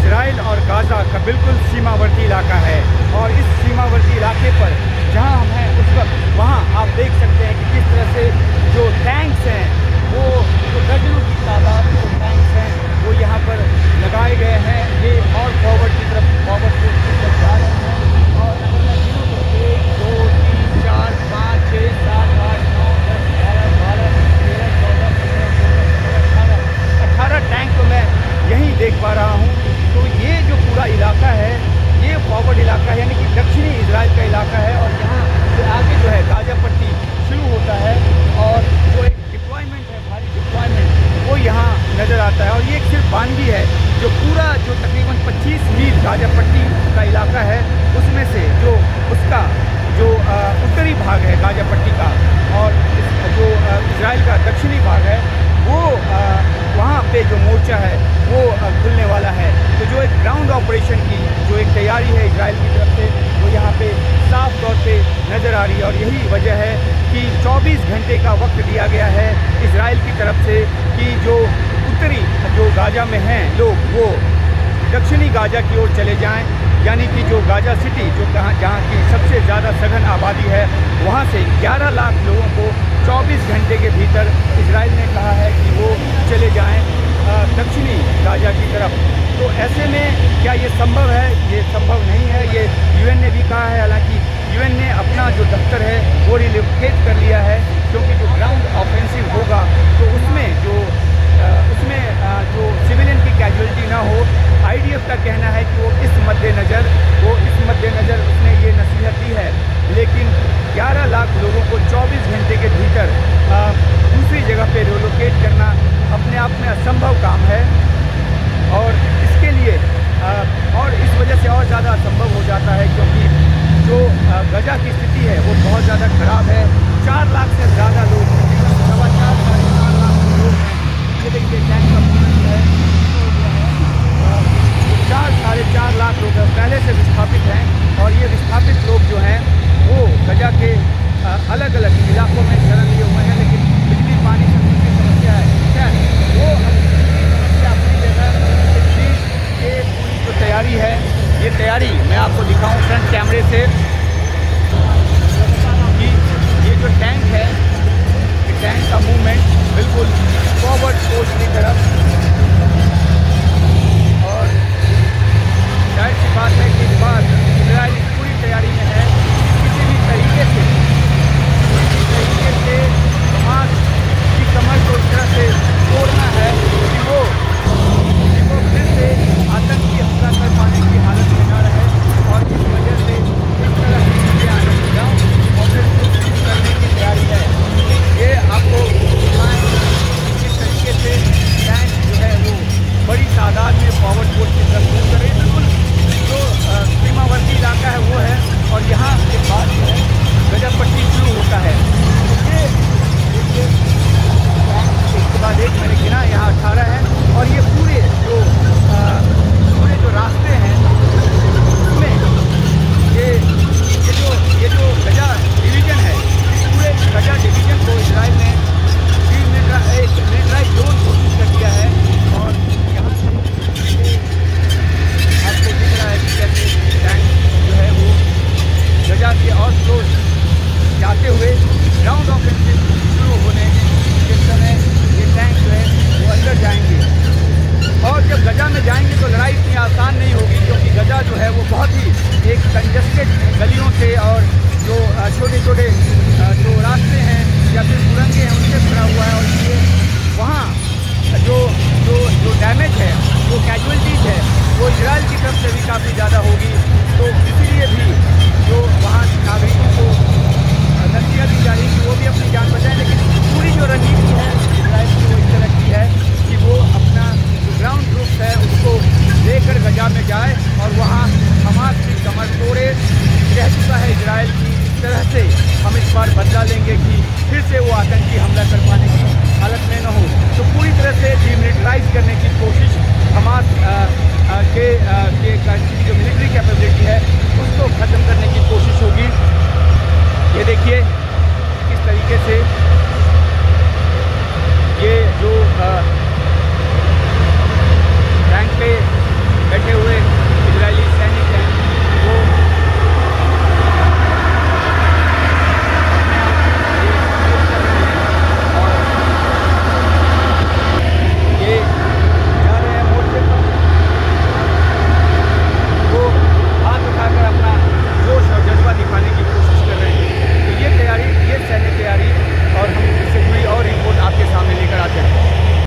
Israel और Gaza का बिल्कुल सीमावर्ती इलाका है। और इस सीमावर्ती इलाके पर जहां हम हैं उस वक्त वहां आप देख सकते हैं कि किस तरह से जो टैंक्स हैं वो जो दर्जनों की तादाद जो टैंक्स हैं वो यहाँ पर लगाए गए हैं। ये और फॉरवर्ड की तरफ जा रहे हैं। और अगर मैं गिनूँ तो 1 2 3 4 5 6 7 8 9 10 11 12 13 14 15 16 18 टैंक तो मैं यहीं देख पा रहा हूँ। तो ये जो पूरा इलाका है ये फॉरवर्ड इलाका है, यानी कि दक्षिणी इजराइल का इलाका है। और यहाँ से आगे जो है गाजा पट्टी शुरू होता है और जो एक डिप्लॉयमेंट है, भारी डिप्लॉयमेंट, वो यहाँ नज़र आता है। और ये एक सिर्फ बानगी है जो पूरा जो तकरीबन 25 मील गाजा पट्टी का इलाका है उसमें से जो उसका जो उत्तरी भाग है गाजा पट्टी का और जो इजराइल का दक्षिणी भाग है वो वहाँ पे जो मोर्चा है वो खुलने वाला है। तो जो एक ग्राउंड ऑपरेशन की जो एक तैयारी है इजराइल की तरफ से वो यहाँ पे साफ तौर पे नज़र आ रही है। और यही वजह है कि 24 घंटे का वक्त दिया गया है इजराइल की तरफ से कि जो उत्तरी जो गाजा में हैं लोग वो दक्षिणी गाजा की ओर चले जाएं, यानी कि जो गाजा सिटी जो जहाँ की सबसे ज़्यादा सघन आबादी है वहाँ से 11 लाख लोगों को 24 घंटे के भीतर इजराइल ने कहा है कि वो चले जाएं दक्षिणी गाजा की तरफ। तो ऐसे में क्या ये संभव है? ये संभव नहीं है। ये यूएन ने भी कहा है, हालांकि यूएन ने अपना जो दफ्तर है वो रिलोकेट कर लिया है क्योंकि जो ग्राउंड ऑफेंसिव होगा तो उसमें जो सिविलियन की कैजुअलिटी ना हो। आईडीएफ का कहना है कि वो इस मद्देनज़र उसने ये नसीहत दी है। लेकिन 11 लाख लोगों को 24 घंटे के भीतर दूसरी जगह पे रिलोकेट करना अपने आप में असंभव काम है। और इसके लिए और इस वजह से और ज़्यादा असंभव हो जाता है क्योंकि जो गाजा की स्थिति है वो बहुत ज़्यादा ख़राब है। 4 लाख से ज़्यादा लोग, 4.5 लाख लोग हैं। ये देखिए टैंक का मूवमेंट है, 4-4.5 लाख लोग पहले से विस्थापित हैं। और ये विस्थापित लोग जो हैं वो गाजा के अलग अलग इलाकों में शरण लिए हुए हैं। लेकिन बिजली पानी की समस्या है वो समस्या अपनी जगह। ये पूरी जो तैयारी है ये तैयारी मैं आपको दिखाऊं फ्रंट कैमरे से कि ये जो टैंक है ये टैंक का मूवमेंट बिल्कुल फॉरवर्ड कोर्स की तरफ। और जाहिर सी बात है कि इस बार इजराइल पूरी तैयारी में है किसी भी तरीके से हमास की कमर को इस तरह से तोड़ना है कि वो फिर से आतंकी हमला कर पाने की हालत में न रहे। और इस वजह से इस तरह की चीज़ें आने की जाऊँ और फिर शुरू करने की तैयारी है। ये आपको दिखाएँ किस तरीके से टैंक जो है वो बड़ी तादाद में फॉरवर्ड कोर्स की तरफ मूव कर रही है। बिल्कुल जो सीमावर्ती इलाका है वो है और यहाँ के बाद जो है गाजा पट्टी शुरू होता है। ये देखिए इसके बाद एक मैंने गिना यहाँ 18 है। और ये पूरे जो रास्ते हैं उसमें ये जो गाजा डिवीज़न है पूरे गाजा डिवीज़न को इजराइल ने मिलिट्राइज जोन घोषित कर दिया है। और यहाँ से आपको दिख रहा है कि कैसे टैंक जो है वो गाजा के और क्लोज जाते हुए ग्राउंड ऑफेंसिव शुरू होने के समय ये टैंक जो है वो अंदर जाएंगे। और जब गाजा में जाएंगे तो लड़ाई इतनी आसान नहीं होगी क्योंकि गाजा जो है वो बहुत ही एक कंजस्टेड गलियों से और जो छोटे छोटे जो रास्ते हैं या फिर सुरंगें हैं उनसे भरा हुआ है। और इसलिए वहाँ जो डैमेज है, जो कैजुअलिटीज़ है वो इजराइल की तरफ से भी काफ़ी ज़्यादा होगी। तो इसीलिए भी जो वहाँ नागरिकों को नसीहत दी जा रही है कि वो भी अपनी जान बचाएं। लेकिन पूरी जो रणनीति है इजराइल की वो इस तरह की है कि वो अपना जो ग्राउंड ग्रुप्स है उसको लेकर गाजा में जाए और वहाँ हमास की कमर तोड़े। कह चुका है इजराइल की इस तरह से हम इस बार बदला लेंगे कि फिर से वो आतंकी हमला कर पाने की हालत में न हो। तो पूरी तरह से डिमिलिटराइज करने की कोशिश हमास